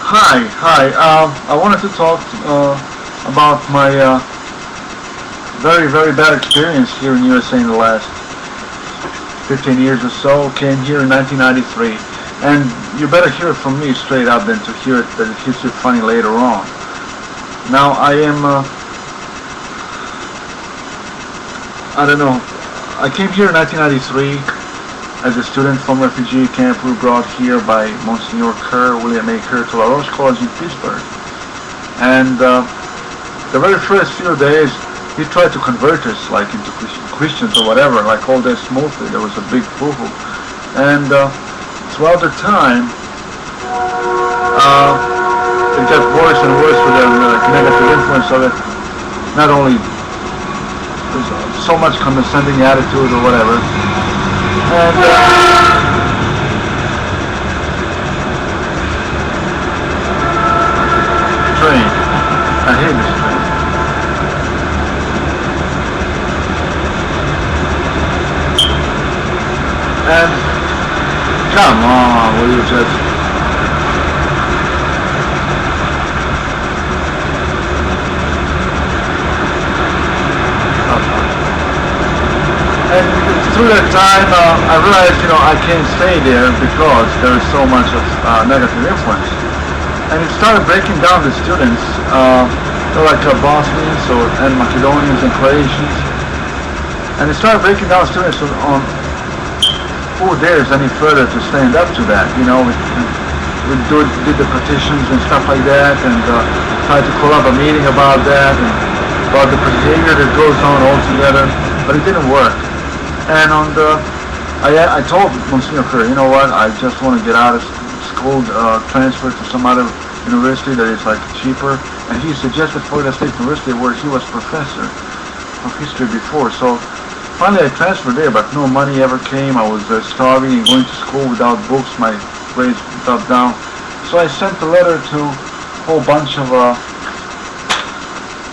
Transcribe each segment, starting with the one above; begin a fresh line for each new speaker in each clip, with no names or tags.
Hi. I wanted to talk about my very bad experience here in USA in the last 15 years or so. Came here in 1993, and you better hear it from me straight up than to hear it that it hits you funny later on. Now I am, I don't know. I came here in 1993 as a student from refugee camp. We were brought here by Monsignor Kerr, William A. Kerr, to La Roche College in Pittsburgh. And the very first few days, he tried to convert us like into Christians or whatever, like all this smoothly. There was a big boo-hoo. And throughout the time, it got worse and worse with the negative influence of it. Not only so much condescending attitude or whatever. And train. I hate this train. And come on, will you just and through that time, I realized, I can't stay there because there is so much of negative influence. And it started breaking down the students, like Bosnians and Macedonians and Croatians. And it started breaking down students on who dares any further to stand up to that. We did the petitions and stuff like that, and tried to call up a meeting about that, and about the behavior that goes on altogether, but it didn't work. And I told Monsignor Kerr, you know what, I just want to get out of school, transfer to some other university that is like cheaper. And he suggested Florida State University, where he was professor of history before. So finally I transferred there, but no money ever came. I was starving and going to school without books. My grades dropped down. So I sent a letter to a whole bunch of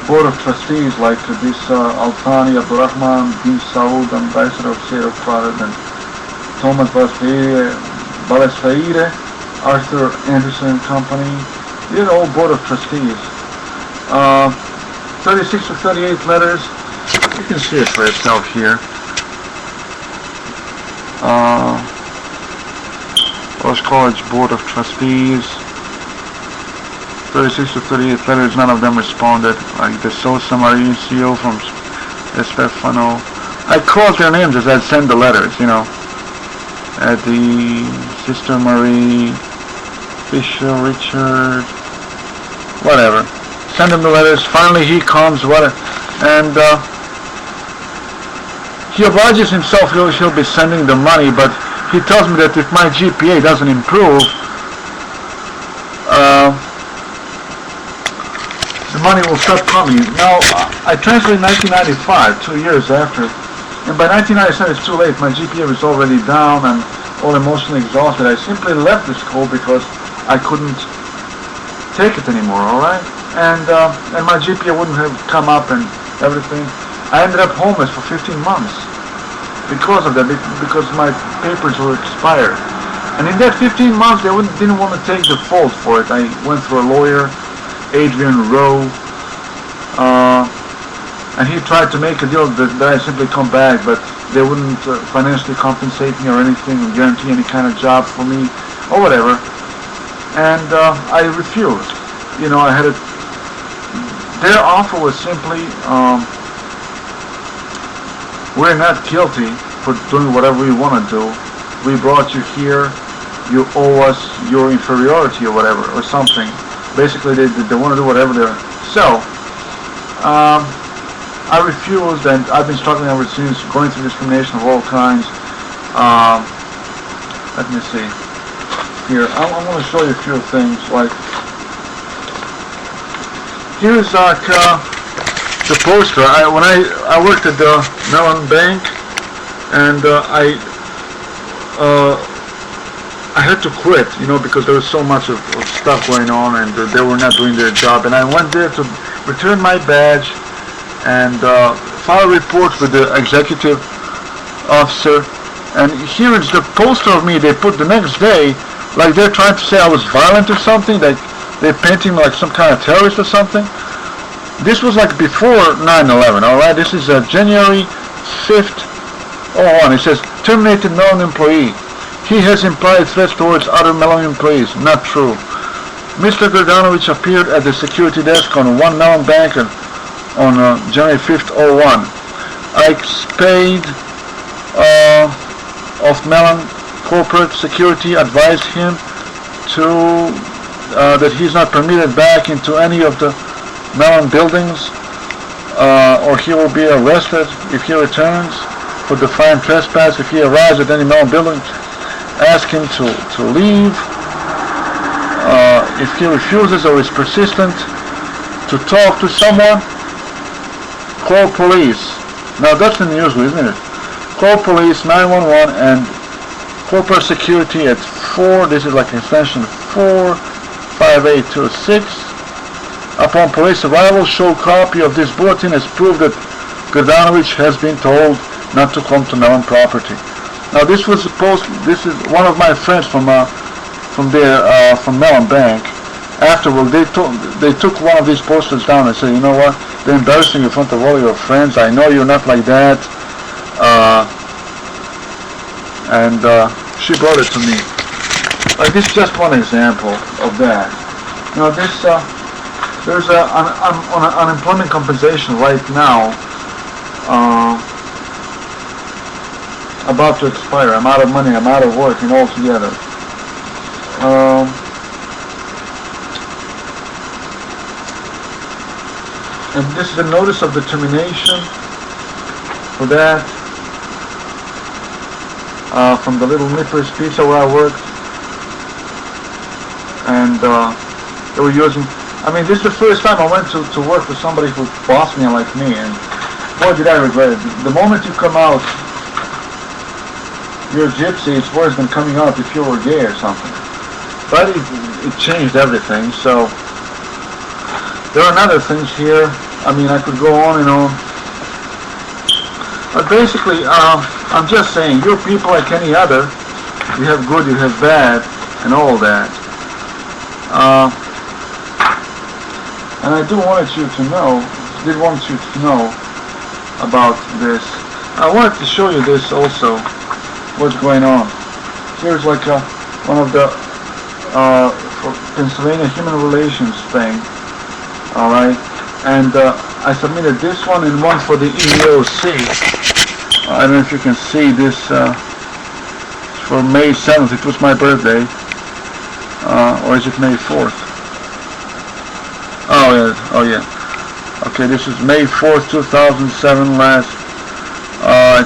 Board of Trustees, like this Altani, Abdurrahman, bin Saud, Ambassador of State of Father, and Thomas Balesfaire, Arthur Anderson and Company. They're all Board of Trustees. 36 or 38 letters. You can see it for yourself here. Roche College Board of Trustees. 36 to 38 letters, none of them responded. Like the Sosa Mauricio from Estefano. I called their names as I'd send the letters, At the Sister Marie, Fisher, Richard, whatever. Send him the letters. Finally he comes, and he obliges himself. He'll be sending the money, but he tells me that if my GPA doesn't improve, the money will stop coming. Now, I transferred in 1995, 2 years after, and by 1997 it's too late. My GPA was already down and all emotionally exhausted. I simply left the school because I couldn't take it anymore, alright? And my GPA wouldn't have come up and everything. I ended up homeless for 15 months because of that, because my papers were expired. And in that 15 months, they didn't want to take the fault for it. I went through a lawyer, Adrian Rowe, and he tried to make a deal that I simply come back, but they wouldn't financially compensate me or anything, or guarantee any kind of job for me, or whatever. And I refused. I had it. Their offer was simply, we're not guilty for doing whatever we want to do. We brought you here. You owe us your inferiority or whatever, or something. Basically, they want to do whatever they're... So, I refused, and I've been struggling ever since, going through discrimination of all kinds. Let me see. Here, I'm going to show you a few things. Like, here's like the poster. When I worked at the Mellon Bank, and I had to quit, because there was so much of stuff going on, and they were not doing their job. And I went there to return my badge and file a report with the executive officer. And here is the poster of me they put the next day, like they're trying to say I was violent or something. Like they're painting like some kind of terrorist or something. This was like before 9/11, alright? This is January 5th, 01. It says, terminated Mellon employee. He has implied threats towards other Mellon employees. Not true. Mr. Gordanovic appeared at the security desk on one Mellon bank on January 5th, 01. Ike Spade of Mellon Corporate Security advised him to that he's not permitted back into any of the Mellon buildings, or he will be arrested if he returns for defiant trespass. If he arrives at any Mellon building, ask him to leave. If he refuses or is persistent to talk to someone, call police. Now that's in the news, isn't it? Call police 911 and corporate security at 4. This is like extension 45826. Upon police arrival, show copy of this bulletin as proof that Gordanovic has been told not to come to Mellon property. Now this was supposed. This is one of my friends from Mellon Bank. Afterward, they took one of these posters down and said, you know what? They're embarrassing you in front of all your friends. I know you're not like that. She brought it to me. Like this is just one example of that. You know, this there's on unemployment compensation right now about to expire. I'm out of money. I'm out of work, and altogether. And this is a notice of determination for that from the Little Nippers Pizza where I worked, and they were using. I mean, this is the first time I went to work for somebody who's Bosnian like me, and boy did I regret it. The moment you come out, you're a gypsy. It's worse than coming out if you were gay or something. But it changed everything. So there are other things here. I mean, I could go on and on. But basically, I'm just saying, you're people like any other. You have good, you have bad, and all that. And I did want you to know about this. I wanted to show you this also, what's going on. Here's like one of the for Pennsylvania Human Relations thing. Alright, and I submitted this one and one for the EEOC. I don't know if you can see this for May 7th. It was my birthday. Or is it May 4th? Oh yeah. Okay, this is May 4th, 2007, last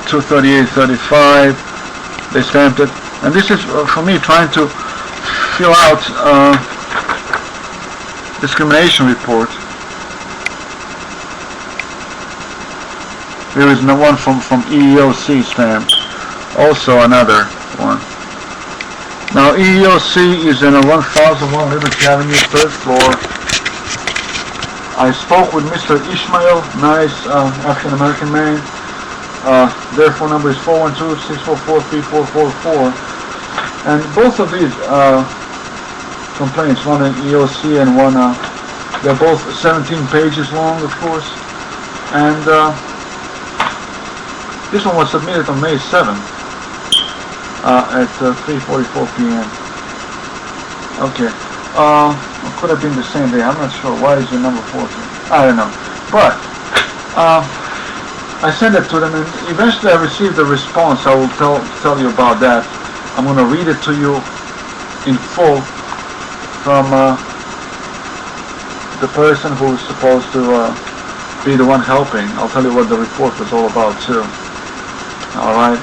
2/38/35. They stamped it. And this is for me trying to fill out discrimination report. There is no one from EEOC stamped. Also another one. Now EEOC is in a 1001 Liberty Avenue, 3rd floor. I spoke with Mr. Ishmael, nice African American man. Their phone number is 412-644-3444. And both of these complaints, one in EEOC and one, they're both 17 pages long, of course. And this one was submitted on May 7th at 3:44 p.m. Okay. It could have been the same day. I'm not sure. Why is your number 14? I don't know. But I sent it to them, and eventually I received a response. I will tell you about that. I'm going to read it to you in full from the person who is supposed to be the one helping. I'll tell you what the report was all about too. All right.